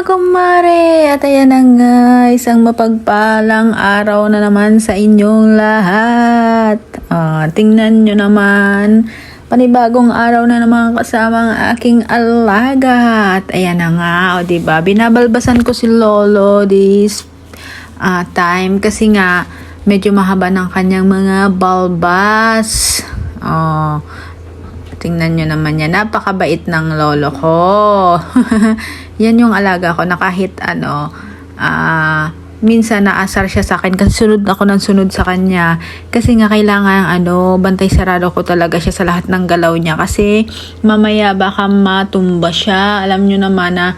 kumare! At ayan na nga, isang mapagpalang araw na naman sa inyong lahat. Tingnan nyo naman, panibagong araw na naman kasama ang aking alaga. At ayan na nga, diba, binabalbasan ko si Lolo this time kasi nga medyo mahaba ng kanyang mga balbas. Tingnan nyo naman yan. Napakabait ng lolo ko. Yan yung alaga ko na kahit minsan naasar siya sa akin kasi sunod ako ng sunod sa kanya. Kasi nga kailangan bantay sarado ko talaga siya sa lahat ng galaw niya. Kasi mamaya baka matumba siya. Alam nyo naman na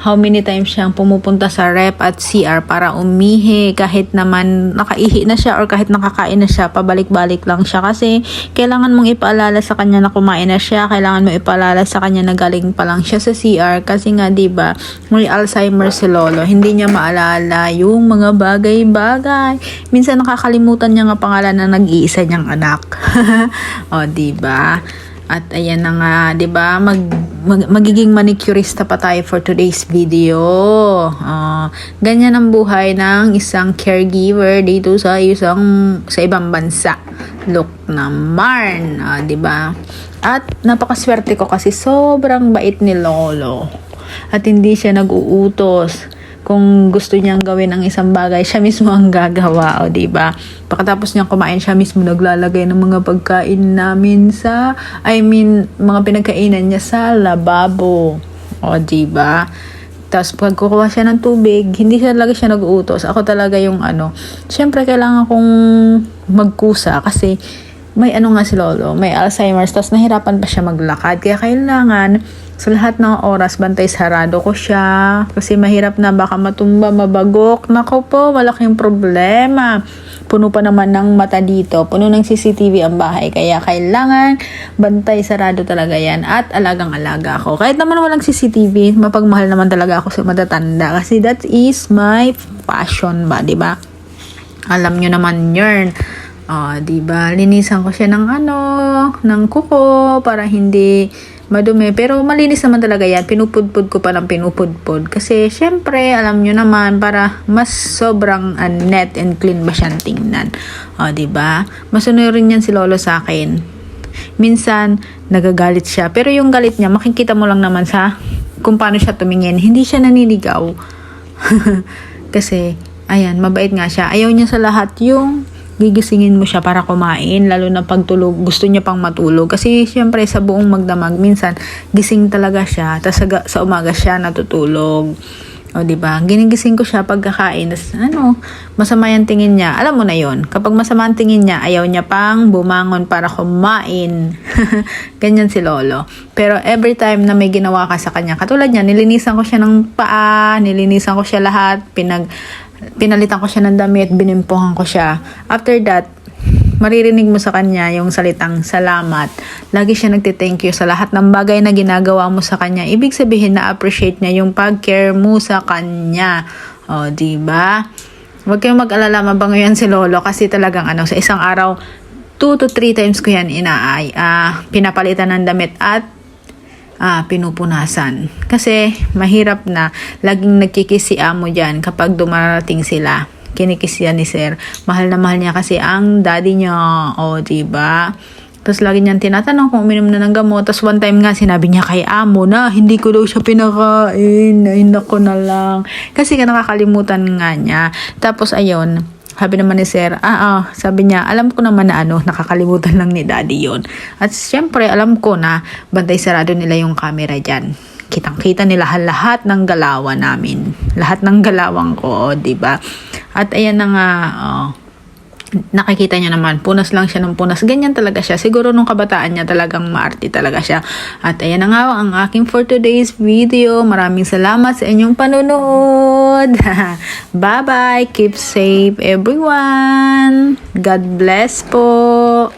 how many times siyang pumupunta sa rep at CR para umihi. Kahit naman nakaihi na siya or kahit nakakain na siya, pabalik-balik lang siya. Kasi kailangan mong ipaalala sa kanya na kumain na siya. Kailangan mong ipaalala sa kanya na galing pa lang siya sa CR. Kasi nga diba, may Alzheimer si Lolo. Hindi niya maalala yung mga bagay-bagay. Minsan nakakalimutan niya nga pangalan ng nag-iisa niyang anak. Diba? At ayan na nga, 'di ba? Magiging manicurista pa tayo for today's video. Ganyan ang buhay ng isang caregiver dito sa ibang bansa. Look naman, 'di ba? At napakaswerte ko kasi sobrang bait ni Lolo. At hindi siya nag-uutos. Kung gusto niyang gawin ang isang bagay, siya mismo ang gagawa, diba? Pagkatapos niyang kumain, siya mismo naglalagay ng mga pagkain namin mga pinagkainan niya sa lababo. Diba? Tapos pag kukuha siya ng tubig, hindi siya nag-uutos. Ako talaga yung syempre kailangan kong magkusa kasi may si Lolo, may Alzheimer's, tapos nahirapan pa siya maglakad. Kaya kailangan sa lahat ng oras, bantay sarado ko siya. Kasi mahirap na baka matumba, mabagok. Naku po, malaking problema. Puno pa naman ng mata dito. Puno ng CCTV ang bahay. Kaya kailangan bantay sarado talaga yan. At alagang-alaga ako. Kahit naman walang CCTV, mapagmahal naman talaga ako sa matatanda. Kasi that is my passion ba, diba? Alam nyo naman yun. Diba? Linisan ko siya ng kuko para hindi madumi. Pero malinis naman talaga yan. Pinupudpud ko pa ng pinupudpud. Kasi syempre, alam nyo naman, para mas sobrang net and clean ba siyang tingnan. Diba? Masunurin yan si Lolo sa akin. Minsan, nagagalit siya. Pero yung galit niya, makikita mo lang naman kung paano siya tumingin. Hindi siya naniligaw. Kasi, ayan, mabait nga siya. Ayaw niya sa lahat yung gigisingin mo siya para kumain, lalo na pagtulog, gusto niya pang matulog. Kasi syempre sa buong magdamag, minsan gising talaga siya, tapos sa umaga siya natutulog. Diba? Ginigising ko siya pagkakain, tapos masama yung tingin niya. Alam mo na yon, kapag masama ang tingin niya, ayaw niya pang bumangon para kumain. Ganyan si Lolo. Pero every time na may ginawa ka sa kanya, katulad niya, nilinisan ko siya ng paa, nilinisan ko siya lahat, pinalitan ko siya ng damit, binimpuhan ko siya. After that, maririnig mo sa kanya yung salitang salamat. Lagi siya nagte-thank you sa lahat ng bagay na ginagawa mo sa kanya. Ibig sabihin na appreciate niya yung pag-care mo sa kanya. Diba? Huwag kayong mag-alala, mabango yan si Lolo kasi talagang sa isang araw 2 to 3 times ko yan pinapalitan ng damit at pinupunasan. Kasi mahirap na laging nagkikis si amo dyan kapag dumarating sila. Kinikis yan ni sir. Mahal na mahal niya kasi ang daddy niya. Diba? Tapos lagi niyang tinatanong kung uminom na ng gamot. Tapos one time nga sinabi niya kay amo na hindi ko daw siya pinakain. Ay nako na lang. Kasi nakakalimutan nga niya. Tapos ayun, sabi naman ni sir, sabi niya, alam ko naman na nakakalimutan lang ni daddy yon. At syempre, alam ko na bantay sarado nila yung camera dyan. Kitang-kita nila lahat ng galawan namin. Lahat ng galawang ko, diba? At ayan na nga, nakikita niya naman, punas lang siya ng punas. Ganyan talaga siya. Siguro nung kabataan niya talagang maarte talaga siya. At ayan na nga ang aking for today's video. Maraming salamat sa inyong panonood. Bye-bye. Keep safe everyone. God bless po.